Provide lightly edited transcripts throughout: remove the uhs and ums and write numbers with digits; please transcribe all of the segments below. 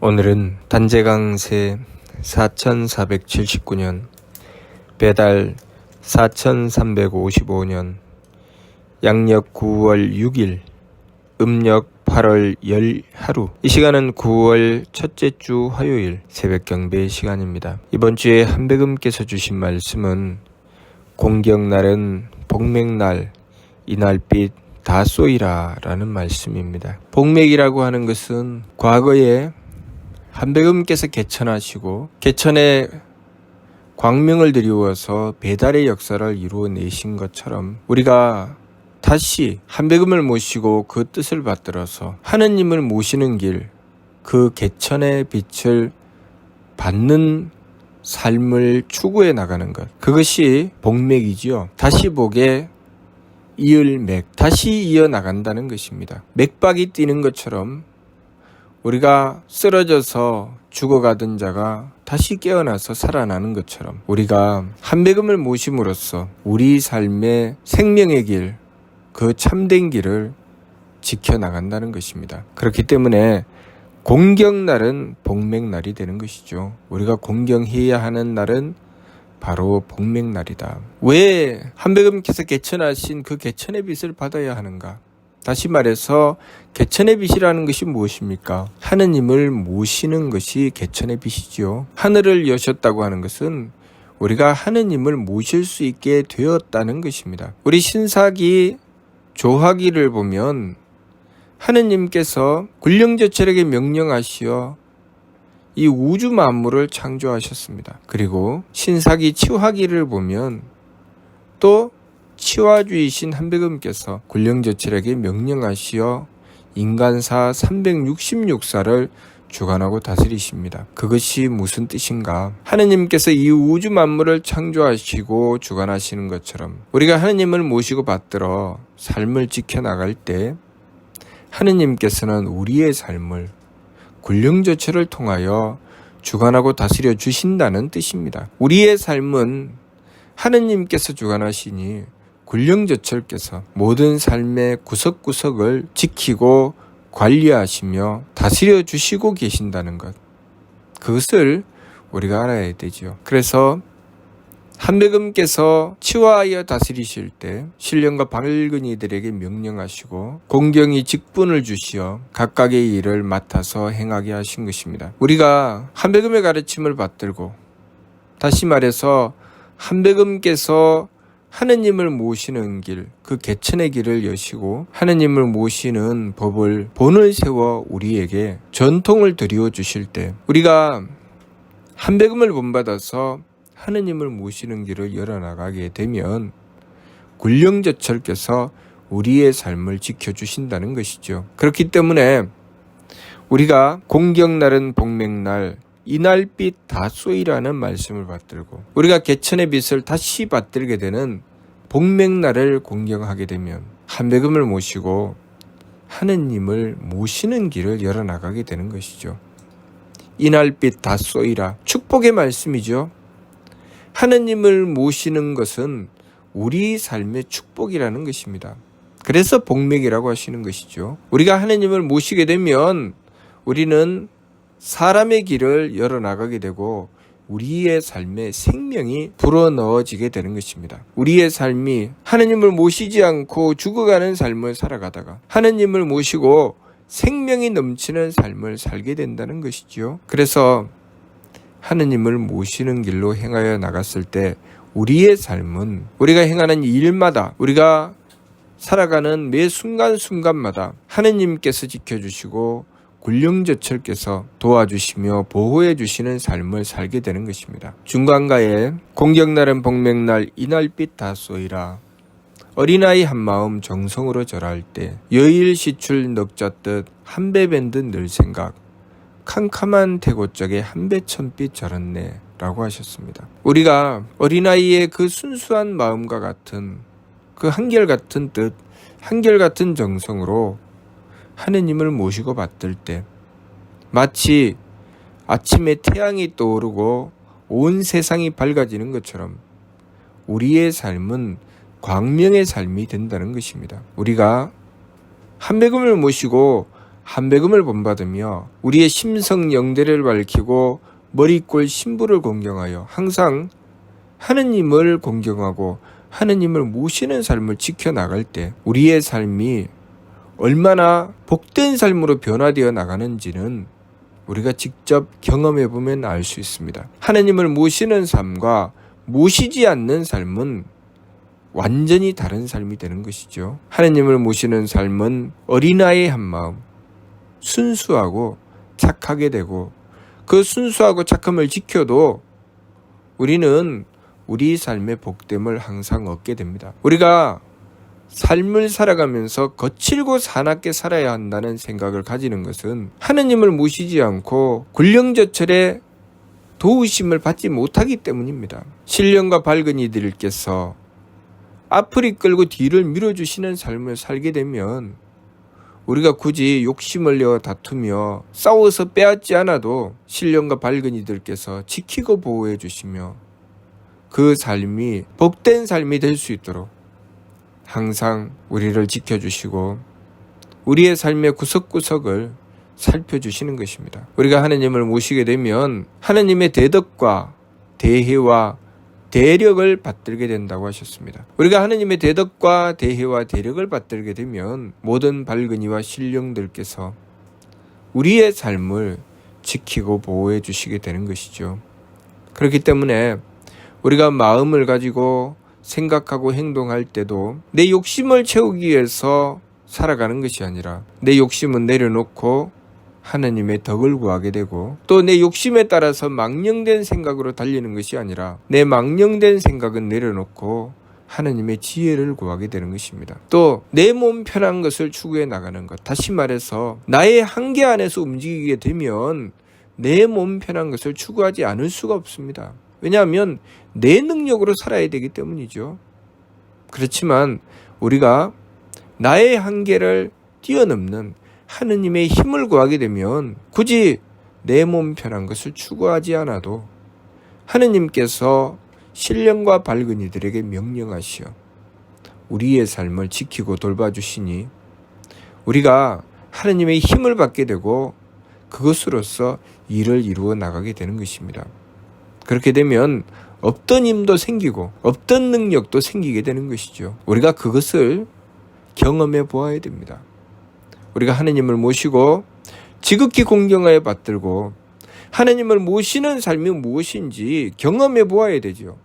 오늘은 단재강세 4479년, 배달 4355년, 양력 9월 6일, 음력 8월 10하루. 이 시간은 9월 첫째 주 화요일 새벽 경배 시간입니다. 이번 주에 한백음께서 주신 말씀은 공경날은 복맥날, 이날빛 다 쏘이라 라는 말씀입니다. 복맥이라고 하는 것은 과거에 한백음께서 개천하시고 개천에 광명을 드리워서 배달의 역사를 이루어내신 것처럼 우리가 다시 한백음을 모시고 그 뜻을 받들어서 하느님을 모시는 길, 그 개천의 빛을 받는 삶을 추구해 나가는 것, 그것이 복맥이지요. 다시 복에 이을 맥, 다시 이어나간다는 것입니다. 맥박이 뛰는 것처럼 우리가 쓰러져서 죽어가던 자가 다시 깨어나서 살아나는 것처럼 우리가 한백음을 모심으로써 우리 삶의 생명의 길, 그 참된 길을 지켜나간다는 것입니다. 그렇기 때문에 공경날은 복맥날이 되는 것이죠. 우리가 공경해야 하는 날은 바로 복맥날이다. 왜 한백음께서 개천하신 그 개천의 빛을 받아야 하는가? 다시 말해서 개천의 빛이라는 것이 무엇입니까? 하느님을 모시는 것이 개천의 빛이지요. 하늘을 여셨다고 하는 것은 우리가 하느님을 모실 수 있게 되었다는 것입니다. 우리 신사기 조화기를 보면 하느님께서 굴령저철에게 명령하시어 이 우주 만물을 창조하셨습니다. 그리고 신사기 치화기를 보면 또 치화주이신 한백음께서 굴령저철에게 명령하시어 인간사 366사를 주관하고 다스리십니다. 그것이 무슨 뜻인가? 하느님께서 이 우주 만물을 창조하시고 주관하시는 것처럼 우리가 하느님을 모시고 받들어 삶을 지켜나갈 때 하느님께서는 우리의 삶을 굴령저철을 통하여 주관하고 다스려 주신다는 뜻입니다. 우리의 삶은 하느님께서 주관하시니 굴령저철께서 모든 삶의 구석구석을 지키고 관리하시며 다스려 주시고 계신다는 것, 그것을 우리가 알아야 되죠. 그래서 한백음께서 치화하여 다스리실 때 신령과 밝은 이들에게 명령하시고 공경이 직분을 주시어 각각의 일을 맡아서 행하게 하신 것입니다. 우리가 한백음의 가르침을 받들고, 다시 말해서 한백음께서 하느님을 모시는 길, 그 개천의 길을 여시고 하느님을 모시는 법을 본을 세워 우리에게 전통을 드리워 주실 때 우리가 한백음을 본받아서 하느님을 모시는 길을 열어나가게 되면 굴령저철께서 우리의 삶을 지켜주신다는 것이죠. 그렇기 때문에 우리가 공경날은 복맥날, 이날빛 다 쏘이라는 말씀을 받들고 우리가 개천의 빛을 다시 받들게 되는 복맥날을 공경하게 되면 한백음을 모시고 하느님을 모시는 길을 열어나가게 되는 것이죠. 이날빛 다 쏘이라, 축복의 말씀이죠. 하느님을 모시는 것은 우리 삶의 축복이라는 것입니다. 그래서 복맥이라고 하시는 것이죠. 우리가 하느님을 모시게 되면 우리는 사람의 길을 열어나가게 되고 우리의 삶에 생명이 불어넣어지게 되는 것입니다. 우리의 삶이 하느님을 모시지 않고 죽어가는 삶을 살아가다가 하느님을 모시고 생명이 넘치는 삶을 살게 된다는 것이죠. 그래서 하느님을 모시는 길로 행하여 나갔을 때 우리의 삶은 우리가 행하는 일마다, 우리가 살아가는 매 순간순간마다 하느님께서 지켜주시고 굴령저철께서 도와주시며 보호해 주시는 삶을 살게 되는 것입니다. 중간가에 공경날은 복맥날, 이날빛 다 쏘이라, 어린아이 한마음 정성으로 절할 때 여일시출 넉잣듯 한배 밴듯 늘 생각, 캄캄한 태고적에 한배천빛 절었네 라고 하셨습니다. 우리가 어린아이의 그 순수한 마음과 같은 그 한결같은 뜻, 한결같은 정성으로 하느님을 모시고 받들 때 마치 아침에 태양이 떠오르고 온 세상이 밝아지는 것처럼 우리의 삶은 광명의 삶이 된다는 것입니다. 우리가 한백음을 모시고 한배금을 본받으며 우리의 심성 영대를 밝히고 머리꼴 신부를 공경하여 항상 하느님을 공경하고 하느님을 모시는 삶을 지켜나갈 때 우리의 삶이 얼마나 복된 삶으로 변화되어 나가는지는 우리가 직접 경험해 보면 알 수 있습니다. 하느님을 모시는 삶과 모시지 않는 삶은 완전히 다른 삶이 되는 것이죠. 하느님을 모시는 삶은 어린아이의 한 마음, 순수하고 착하게 되고 그 순수하고 착함을 지켜도 우리는 우리 삶의 복됨을 항상 얻게 됩니다. 우리가 삶을 살아가면서 거칠고 사납게 살아야 한다는 생각을 가지는 것은 하느님을 모시지 않고 굴령저철의 도우심을 받지 못하기 때문입니다. 신령과 밝은 이들께서 앞을 이끌고 뒤를 밀어주시는 삶을 살게 되면 우리가 굳이 욕심을 내어 다투며 싸워서 빼앗지 않아도 신령과 밝은 이들께서 지키고 보호해 주시며 그 삶이 복된 삶이 될 수 있도록 항상 우리를 지켜주시고 우리의 삶의 구석구석을 살펴주시는 것입니다. 우리가 하느님을 모시게 되면 하느님의 대덕과 대혜와 대력을 받들게 된다고 하셨습니다. 우리가 하느님의 대덕과 대혜와 대력을 받들게 되면 모든 발근이와 신령들께서 우리의 삶을 지키고 보호해 주시게 되는 것이죠. 그렇기 때문에 우리가 마음을 가지고 생각하고 행동할 때도 내 욕심을 채우기 위해서 살아가는 것이 아니라 내 욕심은 내려놓고 하느님의 덕을 구하게 되고 또 내 욕심에 따라서 망령된 생각으로 달리는 것이 아니라 내 망령된 생각은 내려놓고 하느님의 지혜를 구하게 되는 것입니다. 또 내 몸 편한 것을 추구해 나가는 것, 다시 말해서 나의 한계 안에서 움직이게 되면 내 몸 편한 것을 추구하지 않을 수가 없습니다. 왜냐하면 내 능력으로 살아야 되기 때문이죠. 그렇지만 우리가 나의 한계를 뛰어넘는 하느님의 힘을 구하게 되면 굳이 내 몸 편한 것을 추구하지 않아도 하느님께서 신령과 밝은 이들에게 명령하시어 우리의 삶을 지키고 돌봐주시니 우리가 하느님의 힘을 받게 되고 그것으로서 일을 이루어 나가게 되는 것입니다. 그렇게 되면 없던 힘도 생기고 없던 능력도 생기게 되는 것이죠. 우리가 그것을 경험해 보아야 됩니다. 우리가 하느님을 모시고 지극히 공경하여 받들고 하느님을 모시는 삶이 무엇인지 경험해 보아야 되죠.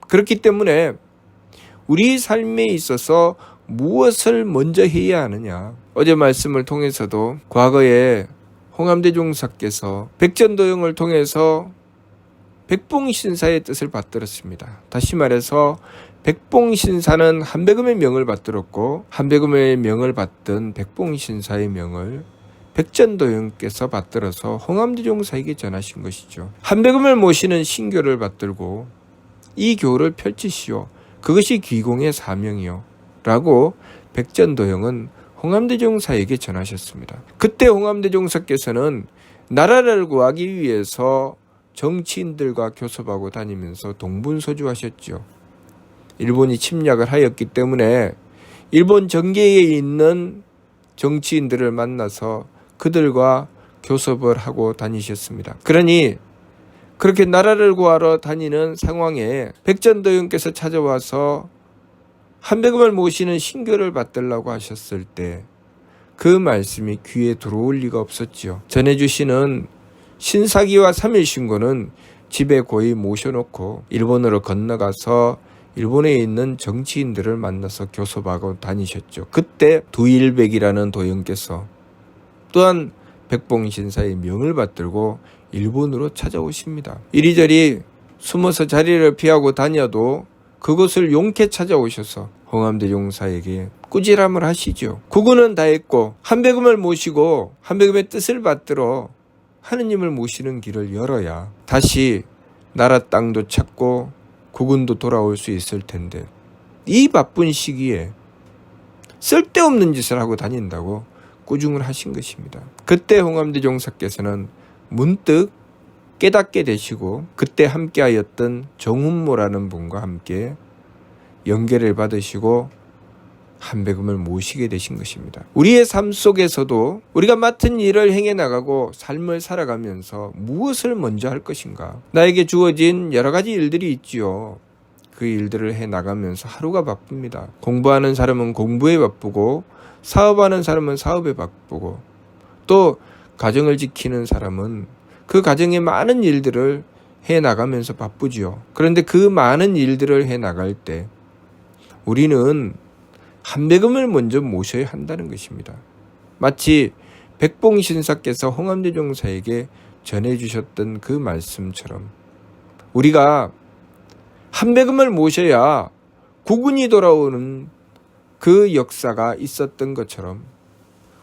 그렇기 때문에 우리 삶에 있어서 무엇을 먼저 해야 하느냐. 어제 말씀을 통해서도 과거에 홍암대종사께서 백전도영을 통해서 백봉신사의 뜻을 받들었습니다. 다시 말해서 백봉신사는 한배금의 명을 받들었고 한배금의 명을 받던 백봉신사의 명을 백전도영께서 받들어서 홍암대종사에게 전하신 것이죠. 한배금을 모시는 신교를 받들고 이 교를 펼치시오. 그것이 귀공의 사명이요. 라고 백전도영은 홍암대종사에게 전하셨습니다. 그때 홍암대종사께서는 나라를 구하기 위해서 정치인들과 교섭하고 다니면서 동분서주하셨죠. 일본이 침략을 하였기 때문에 일본 정계에 있는 정치인들을 만나서 그들과 교섭을 하고 다니셨습니다. 그러니 그렇게 나라를 구하러 다니는 상황에 백전도영께서 찾아와서 한배금을 모시는 신교를 받들라고 하셨을 때 그 말씀이 귀에 들어올 리가 없었지요. 전해주시는 신사기와 삼일신고는 집에 고이 모셔놓고 일본으로 건너가서 일본에 있는 정치인들을 만나서 교섭하고 다니셨죠. 그때 두일백이라는 도영께서 또한 백봉신사의 명을 받들고 일본으로 찾아오십니다. 이리저리 숨어서 자리를 피하고 다녀도 그곳을 용케 찾아오셔서 홍암대종사에게 꾸지람을 하시죠. 구군은 다 했고 한배금을 모시고 한배금의 뜻을 받들어 하느님을 모시는 길을 열어야 다시 나라 땅도 찾고 국군도 돌아올 수 있을 텐데 이 바쁜 시기에 쓸데없는 짓을 하고 다닌다고 꾸중을 하신 것입니다. 그때 홍암대종사께서는 문득 깨닫게 되시고 그때 함께하였던 정훈모라는 분과 함께 연계를 받으시고 한배금을 모시게 되신 것입니다. 우리의 삶 속에서도 우리가 맡은 일을 행해 나가고 삶을 살아가면서 무엇을 먼저 할 것인가? 나에게 주어진 여러 가지 일들이 있지요. 그 일들을 해 나가면서 하루가 바쁩니다. 공부하는 사람은 공부에 바쁘고 사업하는 사람은 사업에 바쁘고 또 가정을 지키는 사람은 그 가정의 많은 일들을 해 나가면서 바쁘지요. 그런데 그 많은 일들을 해 나갈 때 우리는 한배금을 먼저 모셔야 한다는 것입니다. 마치 백봉신사께서 홍암대종사에게 전해주셨던 그 말씀처럼 우리가 한배금을 모셔야 국운이 돌아오는 그 역사가 있었던 것처럼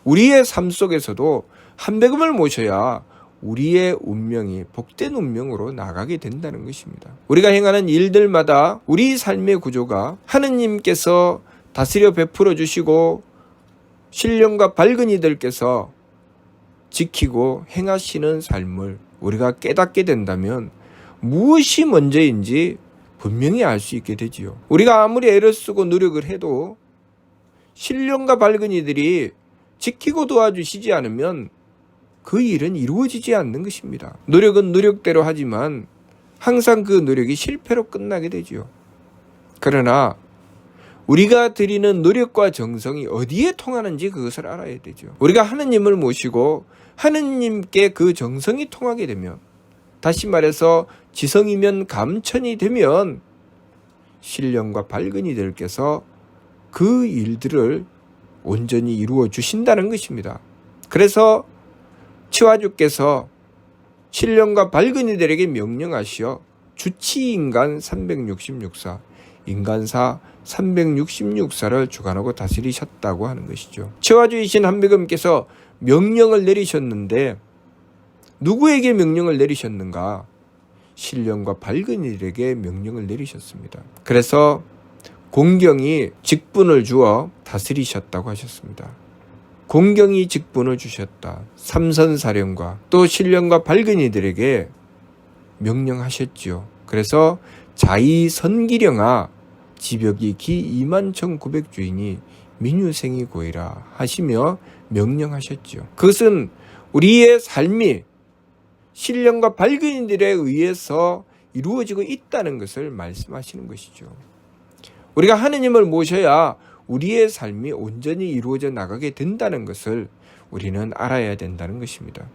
우리의 삶 속에서도 한배금을 모셔야 우리의 운명이 복된 운명으로 나가게 된다는 것입니다. 우리가 행하는 일들마다 우리 삶의 구조가 하느님께서 다스려 베풀어 주시고 신령과 밝은 이들께서 지키고 행하시는 삶을 우리가 깨닫게 된다면 무엇이 먼저인지 분명히 알 수 있게 되지요. 우리가 아무리 애를 쓰고 노력을 해도 신령과 밝은 이들이 지키고 도와주시지 않으면 그 일은 이루어지지 않는 것입니다. 노력은 노력대로 하지만 항상 그 노력이 실패로 끝나게 되지요. 그러나 우리가 드리는 노력과 정성이 어디에 통하는지 그것을 알아야 되죠. 우리가 하느님을 모시고 하느님께 그 정성이 통하게 되면, 다시 말해서 지성이면 감천이 되면 신령과 밝은 이들께서 그 일들을 온전히 이루어 주신다는 것입니다. 그래서 치화주께서 신령과 밝은 이들에게 명령하시어 주치인간 366사, 인간사 366사를 주관하고 다스리셨다고 하는 것이죠. 치화주이신 한배금께서 명령을 내리셨는데 누구에게 명령을 내리셨는가? 신령과 밝은 이들에게 명령을 내리셨습니다. 그래서 공경이 직분을 주어 다스리셨다고 하셨습니다. 공경이 직분을 주셨다. 삼선사령과 또 신령과 밝은 이들에게 명령하셨지요. 그래서 자의선기령아 지벽이 기 21,900주이니 민유생이 고이라 하시며 명령하셨지요. 그것은 우리의 삶이 신령과 밝은 이들에 의해서 이루어지고 있다는 것을 말씀하시는 것이죠. 우리가 하느님을 모셔야 우리의 삶이 온전히 이루어져 나가게 된다는 것을 우리는 알아야 된다는 것입니다.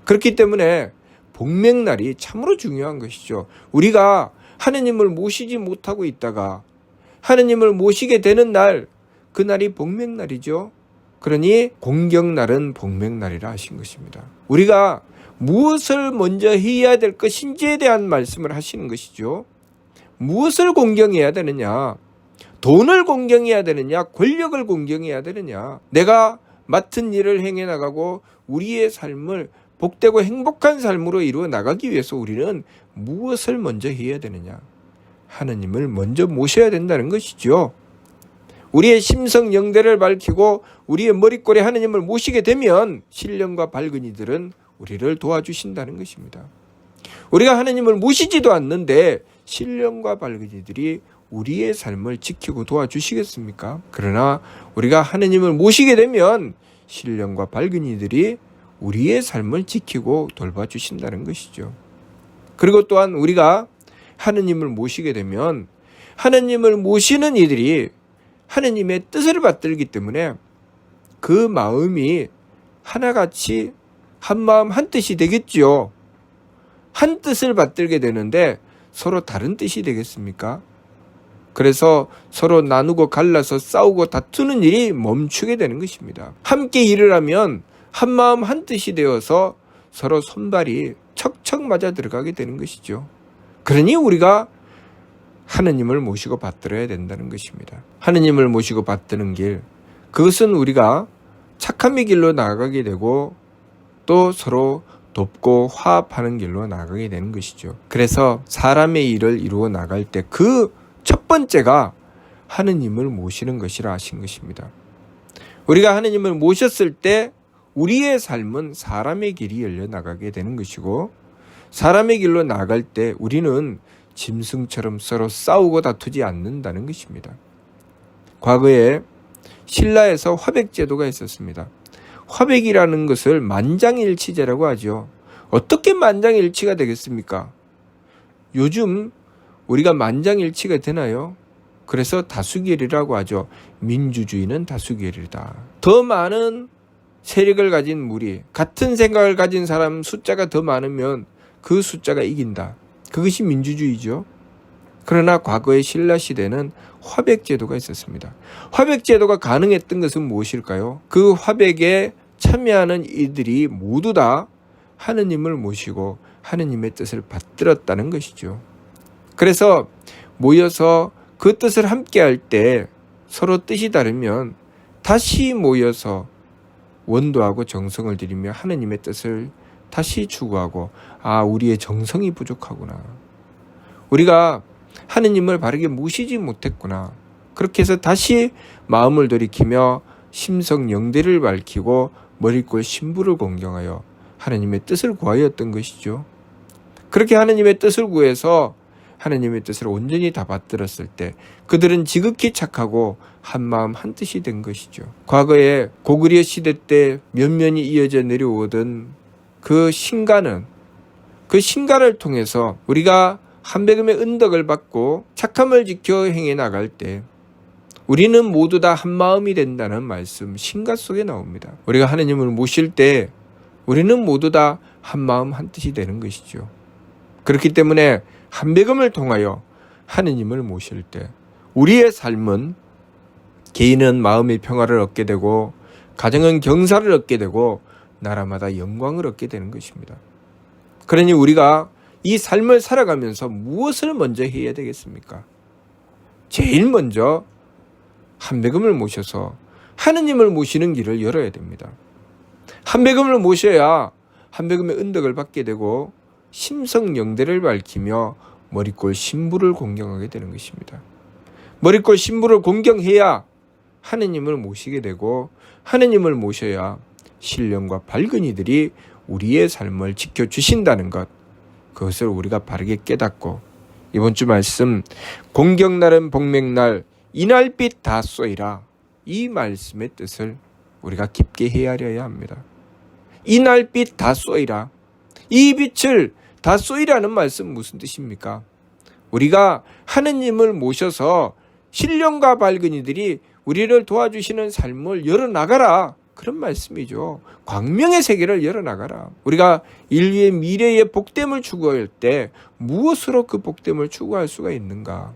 그렇기 때문에 복맥날이 참으로 중요한 것이죠. 우리가 하느님을 모시지 못하고 있다가 하느님을 모시게 되는 날, 그날이 복맥날이죠. 그러니 공경날은 복맥날이라 하신 것입니다. 우리가 무엇을 먼저 해야 될 것인지에 대한 말씀을 하시는 것이죠. 무엇을 공경해야 되느냐? 돈을 공경해야 되느냐? 권력을 공경해야 되느냐? 내가 맡은 일을 행해 나가고 우리의 삶을 복되고 행복한 삶으로 이루어 나가기 위해서 우리는 무엇을 먼저 해야 되느냐? 하느님을 먼저 모셔야 된다는 것이죠. 우리의 심성 영대를 밝히고 우리의 머릿골에 하느님을 모시게 되면 신령과 밝은 이들은 우리를 도와주신다는 것입니다. 우리가 하느님을 모시지도 않는데 신령과 밝은 이들이 우리의 삶을 지키고 도와주시겠습니까? 그러나 우리가 하느님을 모시게 되면 신령과 밝은 이들이 우리의 삶을 지키고 돌봐주신다는 것이죠. 그리고 또한 우리가 하느님을 모시게 되면 하느님을 모시는 이들이 하느님의 뜻을 받들기 때문에 그 마음이 하나같이 한마음 한뜻이 되겠지요. 한 뜻을 받들게 되는데 서로 다른 뜻이 되겠습니까? 그래서 서로 나누고 갈라서 싸우고 다투는 일이 멈추게 되는 것입니다. 함께 일을 하면 한마음 한뜻이 되어서 서로 손발이 척척 맞아 들어가게 되는 것이죠. 그러니 우리가 하느님을 모시고 받들어야 된다는 것입니다. 하느님을 모시고 받드는 길, 그것은 우리가 착함의 길로 나아가게 되고 또 서로 돕고 화합하는 길로 나아가게 되는 것이죠. 그래서 사람의 일을 이루어 나갈 때 그 첫 번째가 하느님을 모시는 것이라 하신 것입니다. 우리가 하느님을 모셨을 때 우리의 삶은 사람의 길이 열려나가게 되는 것이고, 사람의 길로 나갈 때 우리는 짐승처럼 서로 싸우고 다투지 않는다는 것입니다. 과거에 신라에서 화백제도가 있었습니다. 화백이라는 것을 만장일치제라고 하죠. 어떻게 만장일치가 되겠습니까? 요즘 우리가 만장일치가 되나요? 그래서 다수결이라고 하죠. 민주주의는 다수결이다. 더 많은 세력을 가진 무리, 같은 생각을 가진 사람 숫자가 더 많으면 그 숫자가 이긴다. 그것이 민주주의죠. 그러나 과거의 신라시대는 화백제도가 있었습니다. 화백제도가 가능했던 것은 무엇일까요? 그 화백에 참여하는 이들이 모두 다 하느님을 모시고 하느님의 뜻을 받들었다는 것이죠. 그래서 모여서 그 뜻을 함께 할 때 서로 뜻이 다르면 다시 모여서 원도하고 정성을 들이며 하느님의 뜻을 다시 추구하고, 우리의 정성이 부족하구나. 우리가 하느님을 바르게 모시지 못했구나. 그렇게 해서 다시 마음을 돌이키며 심성 영대를 밝히고 머리꼴 신부를 공경하여 하느님의 뜻을 구하였던 것이죠. 그렇게 하느님의 뜻을 구해서 하느님의 뜻을 온전히 다 받들었을 때 그들은 지극히 착하고 한마음 한뜻이 된 것이죠. 과거에 고구려 시대 때 면면이 이어져 내려오던 그 신가는, 그 신가를 통해서 우리가 한백음의 은덕을 받고 착함을 지켜 행해 나갈 때 우리는 모두 다 한마음이 된다는 말씀 신가 속에 나옵니다. 우리가 하느님을 모실 때 우리는 모두 다 한마음 한뜻이 되는 것이죠. 그렇기 때문에 한백음을 통하여 하느님을 모실 때 우리의 삶은, 개인은 마음의 평화를 얻게 되고 가정은 경사를 얻게 되고 나라마다 영광을 얻게 되는 것입니다. 그러니 우리가 이 삶을 살아가면서 무엇을 먼저 해야 되겠습니까? 제일 먼저 한백음을 모셔서 하느님을 모시는 길을 열어야 됩니다. 한백음을 모셔야 한백음의 은덕을 받게 되고 심성영대를 밝히며 머리꼴 신부를 공경하게 되는 것입니다. 머리꼴 신부를 공경해야 하느님을 모시게 되고, 하느님을 모셔야 신령과 밝은 이들이 우리의 삶을 지켜주신다는 것, 그것을 우리가 바르게 깨닫고, 이번 주 말씀 공경날은 복맥날 이날빛 다 쏘이라, 이 말씀의 뜻을 우리가 깊게 헤아려야 합니다. 이날빛 다 쏘이라, 이 빛을 다 쏘이라는 말씀 무슨 뜻입니까? 우리가 하느님을 모셔서 신령과 밝은 이들이 우리를 도와주시는 삶을 열어나가라, 그런 말씀이죠. 광명의 세계를 열어나가라. 우리가 인류의 미래의 복됨을 추구할 때 무엇으로 그 복됨을 추구할 수가 있는가?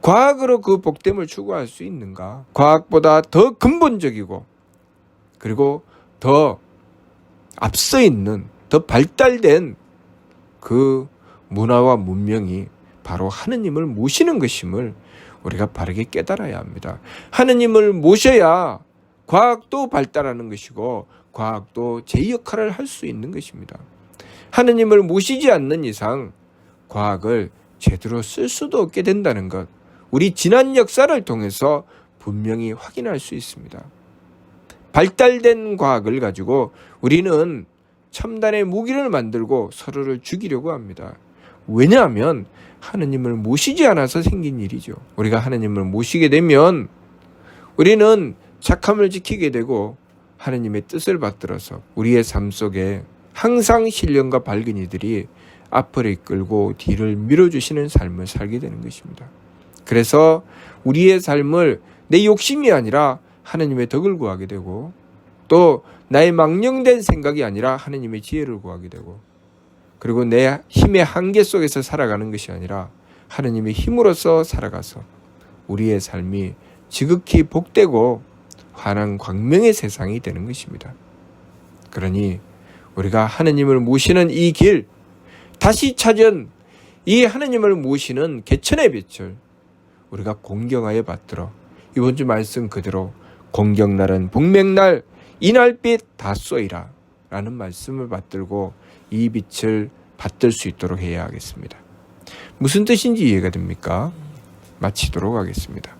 과학으로 그 복됨을 추구할 수 있는가? 과학보다 더 근본적이고 그리고 더 앞서 있는, 더 발달된 그 문화와 문명이 바로 하느님을 모시는 것임을 우리가 바르게 깨달아야 합니다. 하느님을 모셔야 과학도 발달하는 것이고 과학도 제 역할을 할 수 있는 것입니다. 하느님을 모시지 않는 이상 과학을 제대로 쓸 수도 없게 된다는 것, 우리 지난 역사를 통해서 분명히 확인할 수 있습니다. 발달된 과학을 가지고 우리는 첨단의 무기를 만들고 서로를 죽이려고 합니다. 왜냐하면 하느님을 모시지 않아서 생긴 일이죠. 우리가 하느님을 모시게 되면 우리는 착함을 지키게 되고 하느님의 뜻을 받들어서 우리의 삶 속에 항상 신령과 밝은 이들이 앞을 이끌고 뒤를 밀어주시는 삶을 살게 되는 것입니다. 그래서 우리의 삶을 내 욕심이 아니라 하느님의 덕을 구하게 되고, 또 나의 망령된 생각이 아니라 하느님의 지혜를 구하게 되고, 그리고 내 힘의 한계 속에서 살아가는 것이 아니라 하느님의 힘으로서 살아가서 우리의 삶이 지극히 복되고 환한 광명의 세상이 되는 것입니다. 그러니 우리가 하느님을 모시는 이 길, 다시 찾은 이 하느님을 모시는 개천의 빛을 우리가 공경하여 받들어 이번 주 말씀 그대로 공경날은 복맥날 이날빛 다 쏘이라 라는 말씀을 받들고 이 빛을 받들 수 있도록 해야 하겠습니다. 무슨 뜻인지 이해가 됩니까? 마치도록 하겠습니다.